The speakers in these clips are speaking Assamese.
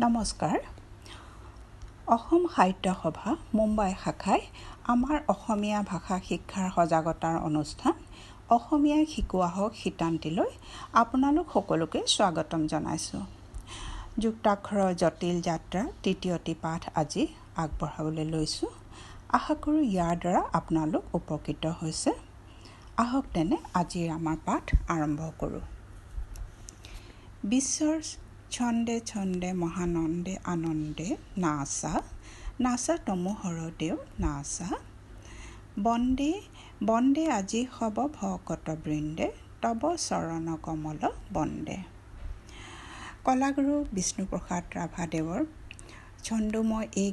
নমস্কাৰ। অসম সাহিত্য সভা মুম্বাই শাখাই আমাৰ অসমীয়া ভাষা শিক্ষাৰ সজাগতাৰ অনুষ্ঠান অসমীয়া শিকোৱা হওক শিতান্তিলৈ আপোনালোক সকলোকে স্বাগতম জনাইছোঁ। যুক্তাক্ষৰৰ জটিল যাত্ৰা তৃতীয়টি পাঠ আজি আগবঢ়াবলৈ লৈছোঁ। আশা কৰোঁ ইয়াৰ দ্বাৰা আপোনালোক উপকৃত হৈছে। আহক তেনে আজিৰ আমাৰ পাঠ আৰম্ভ কৰোঁ। বিশ্বৰ ছন্দে ছন্দে মহানন্দে আনন্দে নাচা নাচা তমু হৰদেও নাচা বন্দে বন্দে আজি সব ভকত বৃন্দে তব চৰণ কমল বন্দে। কলাগুৰু বিষ্ণুপ্ৰসাদ ৰাভাদেৱৰ ছন্দময় এই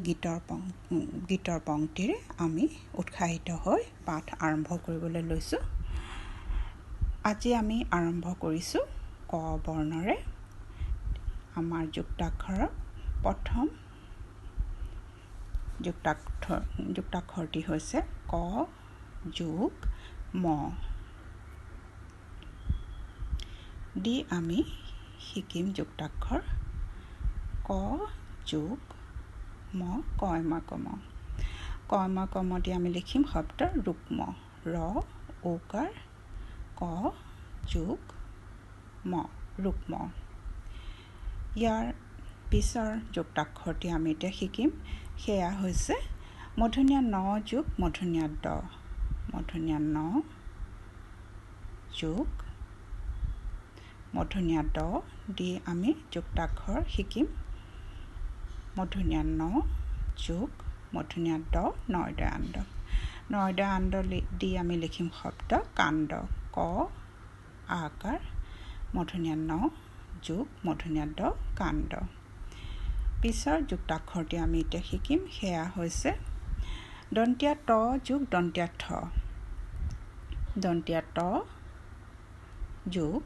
গীতৰ পংক্তিৰে আমি উৎসাহিত হৈ পাঠ আৰম্ভ কৰিবলৈ লৈছোঁ। আজি আমি আৰম্ভ কৰিছোঁ ক বৰ্ণৰে। আমাৰ যুক্তাক্ষৰৰ প্ৰথম যুক্তাক্ষৰটি হৈছে ক যোগ ম দি আমি শিকিম যুক্তাক্ষৰ ক যোগ ম কয়ম দি আমি লিখিম শব্দ ৰুক্ম ৰ ঔকাৰ ক যোগ ম ৰুক্ম। ইয়াৰ পিছৰ যুক্তাক্ষৰটি আমি এতিয়া শিকিম, সেয়া হৈছে মূৰ্ধন্য ন যোগ মূৰ্ধন্য ড মূৰ্ধন্য ন যোগ মূৰ্ধন্য ড দি আমি যুক্তাক্ষৰ শিকিম মূৰ্ধন্য ন যোগ মূৰ্ধন্য ড নয়ড আন্দ দি আমি লিখিম শব্দ কাণ্ড ক আকাৰ মূৰ্ধন্য ন যোগ মূৰ্ধন্য ড কাণ্ড। পিছৰ যুক্তাক্ষৰটি আমি এতিয়া শিকিম, সেয়া হৈছে দন্তীয়া ত যোগ দন্তীয়া ঠ দন্তীয়া ত যোগ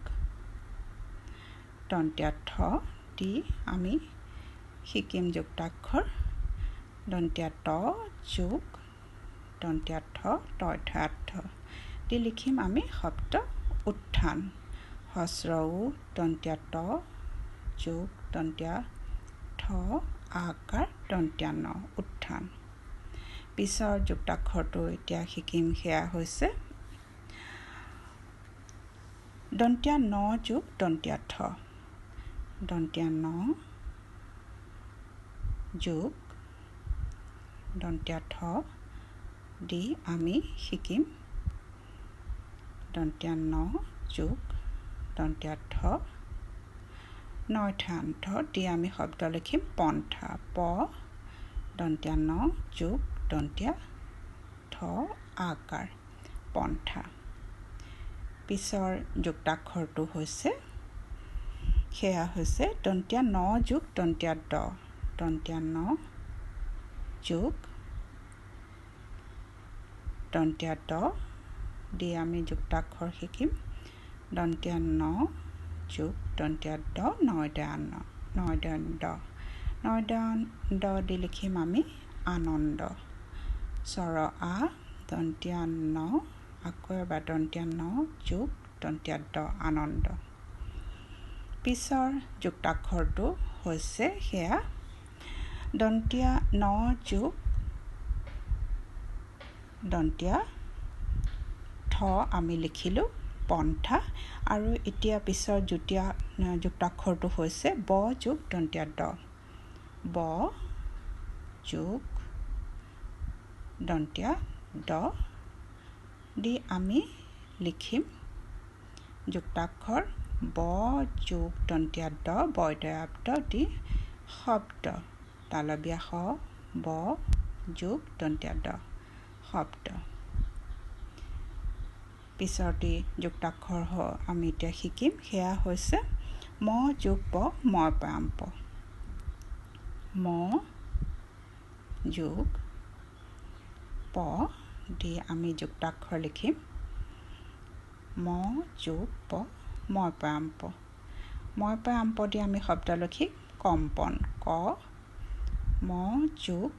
দন্তীয়া ঠ দি আমি শিকিম যুক্তাক্ষৰ দন্তীয়া ত যোগ দন্তীয়া ঠ তৰ্থ দি লিখিম আমি শব্দ উত্থান হস্ৰ উ দন্তীয়া ত যোগ দন্তীয়া ঠ আকাৰ দন্তীয়া ন উত্থান। পিছৰ যুক্তাক্ষৰটো এতিয়া শিকিম, সেয়া হৈছে দন্তীয়া ন যোগ দন্তীয়া ঠ দন্তীয়া ন যোগ দন্তীয়া ঠ দি আমি শিকিম দন্তীয়া ন যোগ দন্তীয়া ঠ নৈথান্থ দি আমি শব্দ লিখিম পন্থা প দন্তীয়া ন যোগ দন্তীয়া ঠ আকাৰ পন্থা। পিছৰ যুক্তাক্ষৰটো হৈছে সেয়া হৈছে দন্তীয়া ন যোগ দন্তীয়া ড দন্তীয়া ন যোগ দন্তীয়া ড দি আমি যুক্তাক্ষৰ শিকিম দন্তীয়া ন যোগ দন্তীয়া ড নয়ড দি লিখিম আমি আনন্দ স্বৰ আ দন্তীয়া ন আকৌ এবাৰ দন্তীয়া ন যোগ দন্তীয়া ড আনন্দ। পিছৰ যুক্তাক্ষৰটো হৈছে সেয়া দন্তীয়া ন যোগ দন্তীয়া ঠ আমি লিখিলোঁ পন্থা। আৰু এতিয়া পিছৰ যুক্তাক্ষৰটো হৈছে ব যোগ দন্তীয়া ড ব যোগ দন্তীয়া ড দি আমি লিখিম যুক্তাক্ষৰ ব যোগ দন্তীয়া ড বৈদয়াব্দ দি শব্দ তালবীয়া স ব যোগ দন্তীয়া ড শব্দ। পিছৰটি যুক্তাক্ষৰ আমি এতিয়া শিকিম, সেয়া হৈছে ম যোগ প মই পাম প ম যোগ প দি আমি যুক্তাক্ষৰ লিখিম ম যোগ প মই পাম প দি আমি শব্দ লিখিম কম্পন ক ম যোগ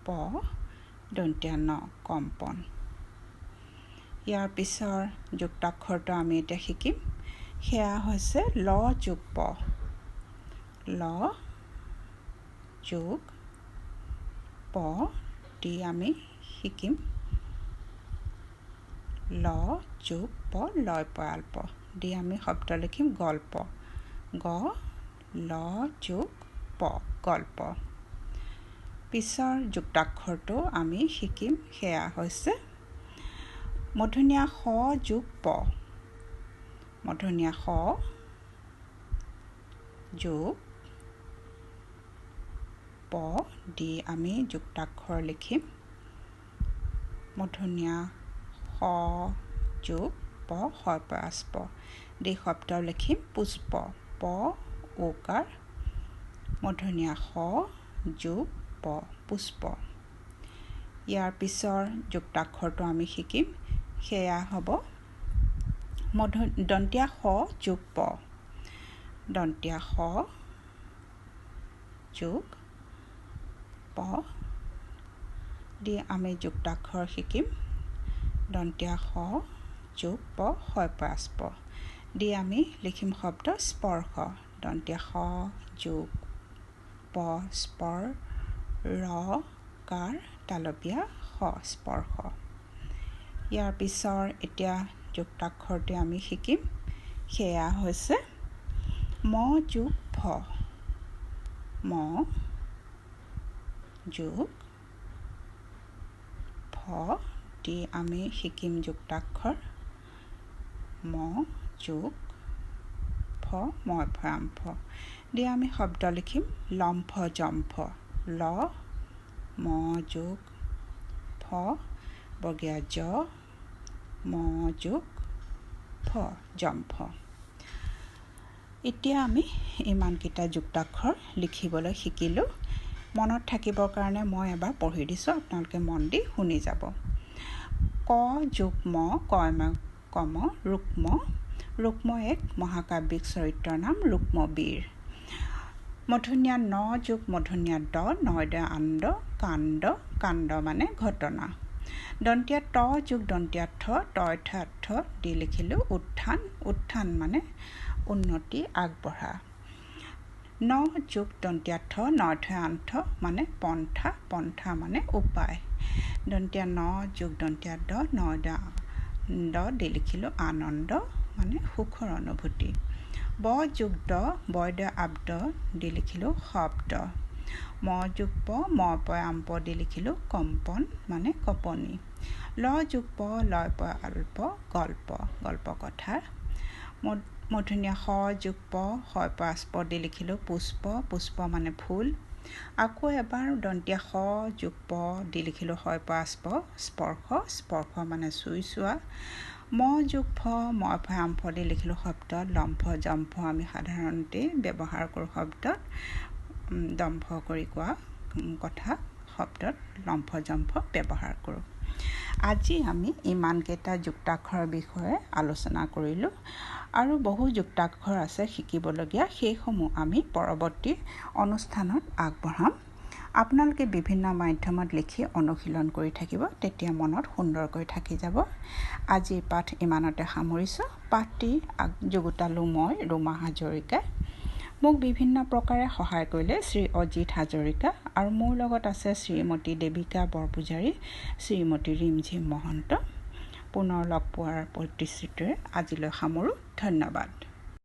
প দন্তীয়া ন কম্পন। ইয়াৰ পিছৰ যুক্তাক্ষৰটো আমি এতিয়া শিকিম, সেয়া হৈছে ল যোগ প ল যোগ প দি আমি শিকিম ল যোগ প লয় প আলপ দি আমি শব্দ লিখিম গল্প গ ল যোগ প গল্প পিছৰ যুক্তাক্ষৰটো আমি শিকিম সেয়া হৈছে মূৰ্ধন্য খ যোগ প মূৰ্ধন্য খ যোগ প দি আমি যুক্তাক্ষৰ লিখিম মূৰ্ধন্য খ যোগ প হয় প আস্প দি শব্দ লিখিম পুষ্প প ওকাৰ মূৰ্ধন্য খ যোগ প পুষ্প ইয়াৰ পিছৰ যুক্তাক্ষৰটো আমি শিকিম সেয়া হ'ব দন্তীয়া খ যোগ প দন্তীয়া খ যোগ প দি আমি যুক্তাক্ষৰ শিকিম দন্তীয়া খ যোগ প হয় প আস্প দি আমি লিখিম শব্দ স্পৰ্শ দন্তীয়া খ যোগ প স্পৰ ৰ কাৰ তালবীয়া খ স্পৰ্শ ইয়াৰ পিছৰ এতিয়া যুক্তাক্ষৰটো আমি শিকিম সেয়া হৈছে ম যোগ ফ ম যোগ ফ দি আমি শিকিম যুক্তাক্ষৰ ম যোগ ফ মই ফ দি আমি শব্দ লিখিম লম্ফ জম্ফ ল ম যোগ ফ বৰ্গীয়া জ ম যোগ ফ জম্ফ এতিয়া আমি ইমানকেইটা যুক্তাক্ষৰ লিখিবলৈ শিকিলোঁ মনত থাকিবৰ কাৰণে মই এবাৰ পঢ়ি দিছোঁ আপোনালোকে মন দি শুনি যাব ক যোগ ম কয়ম কম ৰুক্ম ৰুক্ম এক মহাকাব্যিক চৰিত্ৰৰ নাম ৰুক্মবীৰ মূৰ্ধন্য ন যোগ মূৰ্ধন্য দ নয়দ আন্দ কাণ্ড কাণ্ড মানে ঘটনা দন্তীয়া ত যোগ দন্তীয়া ঠ তয় ঠ দি লিখিলোঁ উত্থান উত্থান মানে উন্নতি আগবঢ়া ন যোগ দন্তীয়া ঠ নয় ঠ আন্ঠ মানে পন্থা পন্থা মানে উপায় দন্তীয়া ন যোগ দন্তীয়া দ নয় দ দি লিখিলোঁ আনন্দ মানে সুখৰ অনুভূতি ব যোগ দ বয়দ আব্দ দি লিখিলোঁ শব্দ ম যোগ প ম প আম্প দি লিখিলোঁ কম্পন মানে কপনি ল যোগ প লয় প আল্প গল্প গল্প কথা মূৰ্ধন্য স যোগ প হয় প আস্প দি লিখিলোঁ পুষ্প পুষ্প মানে ফুল আকৌ এবাৰ দন্তীয়া স যোগ প দি লিখিলোঁ হয় প আস্প স্পৰ্শ স্পৰ্শ মানে চুই চোৱা ম যোগ ফ মই ফ আম্ফ দি লিখিলোঁ শব্দ লম্ফ জম্ফ আমি সাধাৰণতে ব্যৱহাৰ কৰোঁ শব্দত দম্ভ কৰি কোৱা কথা শব্দত লম্ফ জম্ফ ব্যৱহাৰ কৰোঁ আজি আমি ইমানকেইটা যুক্তাক্ষৰৰ বিষয়ে আলোচনা কৰিলোঁ আৰু বহু যুক্তাক্ষৰ আছে শিকিবলগীয়া সেইসমূহ আমি পৰৱৰ্তী অনুষ্ঠানত আগবঢ়াম আপোনালোকে বিভিন্ন মাধ্যমত লিখি অনুশীলন কৰি থাকিব তেতিয়া মনত সুন্দৰকৈ থাকি যাব আজিৰ পাঠ ইমানতে সামৰিছোঁ পাঠটি যুগুতালোঁ মই ৰুমা হাজৰিকাই মোক বিভিন্ন প্ৰকাৰে সহায় কৰিলে শ্ৰী অজিত হাজৰিকা আৰু মোৰ লগত আছে শ্ৰীমতী দেৱিকা বৰপূজাৰী শ্ৰীমতী ৰিমঝিম মহন্ত পুনৰ লগ পোৱাৰ প্ৰতিশ্ৰুতিৰে আজিলৈ সামৰোঁ ধন্যবাদ